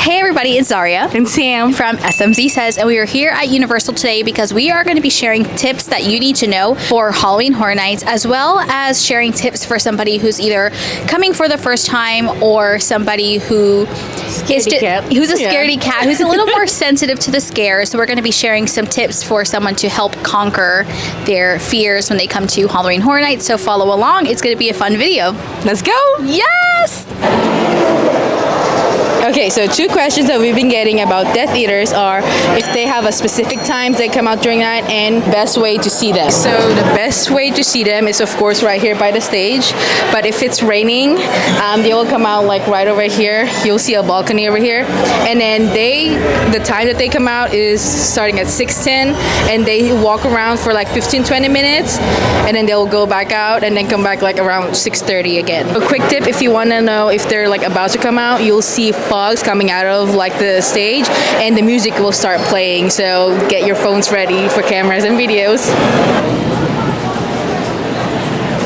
Hey everybody, it's Zaria and Sam from SMZ Says, and we are here at Universal today because we are going to be sharing tips that you need to know for Halloween Horror Nights, as well as sharing tips for somebody who's either coming for the first time or somebody who's a scaredy cat, who's a little more sensitive to the scares. So we're going to be sharing some tips for someone to help conquer their fears when they come to Halloween Horror Nights. So follow along. It's going to be a fun video. Let's go! Yes! Okay, so two questions that we've been getting about Death Eaters are if they have a specific times they come out during night and best way to see them. So the best way to see them is of course right here by the stage, but if it's raining, they will come out like right over here. You'll see a balcony over here, and then the time that they come out is starting at 6:10, and they walk around for like 15-20 minutes, and then they'll go back out and then come back like around 6:30 again. A quick tip, if you want to know if they're like about to come out, you'll see fogs coming out of like the stage and the music will start playing, so get your phones ready for cameras and videos.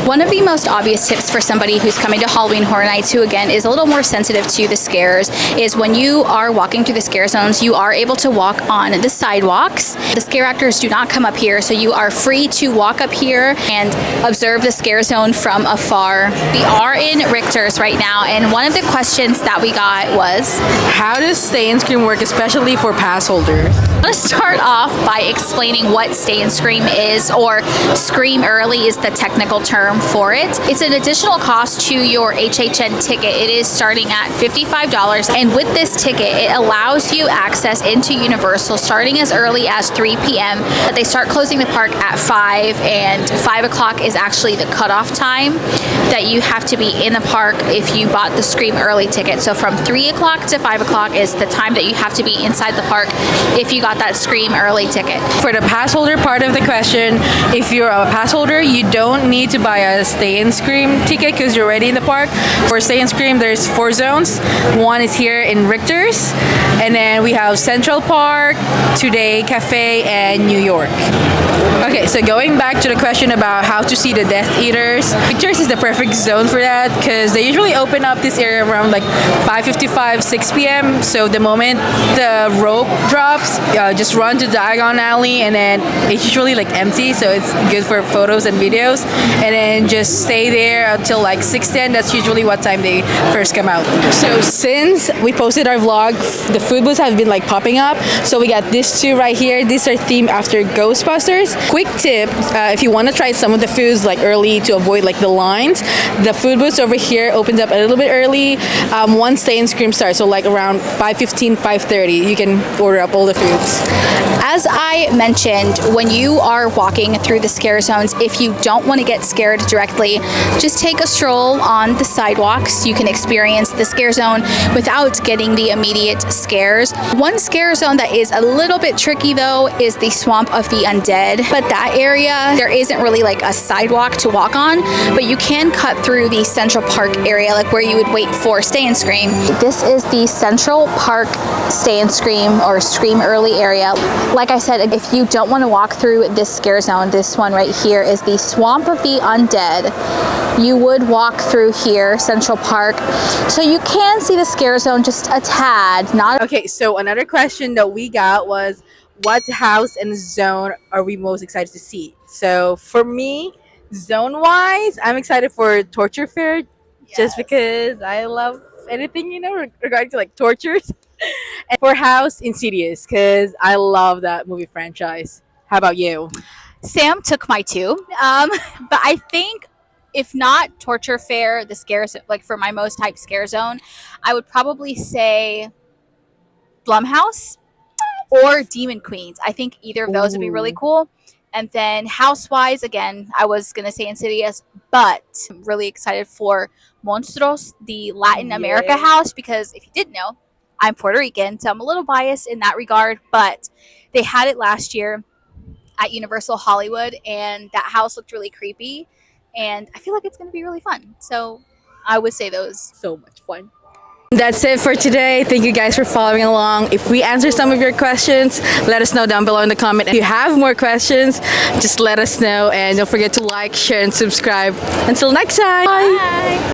One of the most obvious tips for somebody who's coming to Halloween Horror Nights, who again is a little more sensitive to the scares, is when you are walking through the scare zones, you are able to walk on the sidewalks. The scare actors do not come up here, so you are free to walk up here and observe the scare zone from afar. We are in Richter's right now, and one of the questions that we got was, how does Stay and Scream work, especially for pass holders? I'm going to start off by explaining what Stay and Scream is, or Scream Early is the technical term for it. It's an additional cost to your HHN ticket. It is starting at $55, and with this ticket it allows you access into Universal starting as early as 3 p.m. They start closing the park at 5, and 5 o'clock is actually the cutoff time that you have to be in the park if you bought the Scream Early ticket. So from 3 o'clock to 5 o'clock is the time that you have to be inside the park if you got that Scream Early ticket. For the pass holder part of the question, if you're a pass holder, you don't need to buy a Stay and Scream ticket because you're already in the park. For Stay and Scream, there's 4 zones. One is here in Richter's, and then we have Central Park, Today Cafe, and New York. Okay, so going back to the question about how to see the Death Eaters, Richter's is the perfect zone for that because they usually open up this area around like 5:55, 6 p.m. So the moment the rope drops, just run to Diagon Alley, and then it's usually like empty, so it's good for photos and videos, and then just stay there until like 6:10. That's usually what time they first come out. So since we posted our vlog, the food booths have been like popping up, so we got these two right here. These are themed after Ghostbusters. Quick tip, if you want to try some of the foods like early to avoid like the lines, the food booths over here opens up a little bit early once Stay and Scream starts, so like around 5:15, 5:30 you can order up all the foods. As I mentioned, when you are walking through the scare zones, if you don't want to get scared directly, just take a stroll on the sidewalks. You can experience the scare zone without getting the immediate scares. One scare zone that is a little bit tricky though is the Swamp of the Undead, but that area, there isn't really like a sidewalk to walk on, but you can cut through the Central Park area, like where you would wait for Stay and Scream. This is the Central Park Stay and Scream or Scream Early area. Like I said, if you don't want to walk through this scare zone, this one right here is the Swamp of the Undead. You would walk through here, Central Park, so you can see the scare zone just a tad. Not okay. So another question that we got was, what house and zone are we most excited to see? So for me, zone-wise, I'm excited for Torture Fair, just because I love anything, regarding to like tortures. And for house, Insidious, because I love that movie franchise. How about you? Sam took my two, but I think if not Torture Fair, the scare, like for my most hyped scare zone, I would probably say Blumhouse or Demon Queens. I think either of those would be really cool. And then house-wise, again, I was going to say Insidious, but I'm really excited for Monstruos, the Latin America house, because if you didn't know, I'm Puerto Rican, so I'm a little biased in that regard, but they had it last year at Universal Hollywood, and that house looked really creepy, and I feel like it's going to be really fun. So I would say those. So much fun. That's it for today. Thank you guys for following along. If we answer some of your questions, let us know down below in the comment. If you have more questions, just let us know, and don't forget to like, share, and subscribe. Until next time. Bye.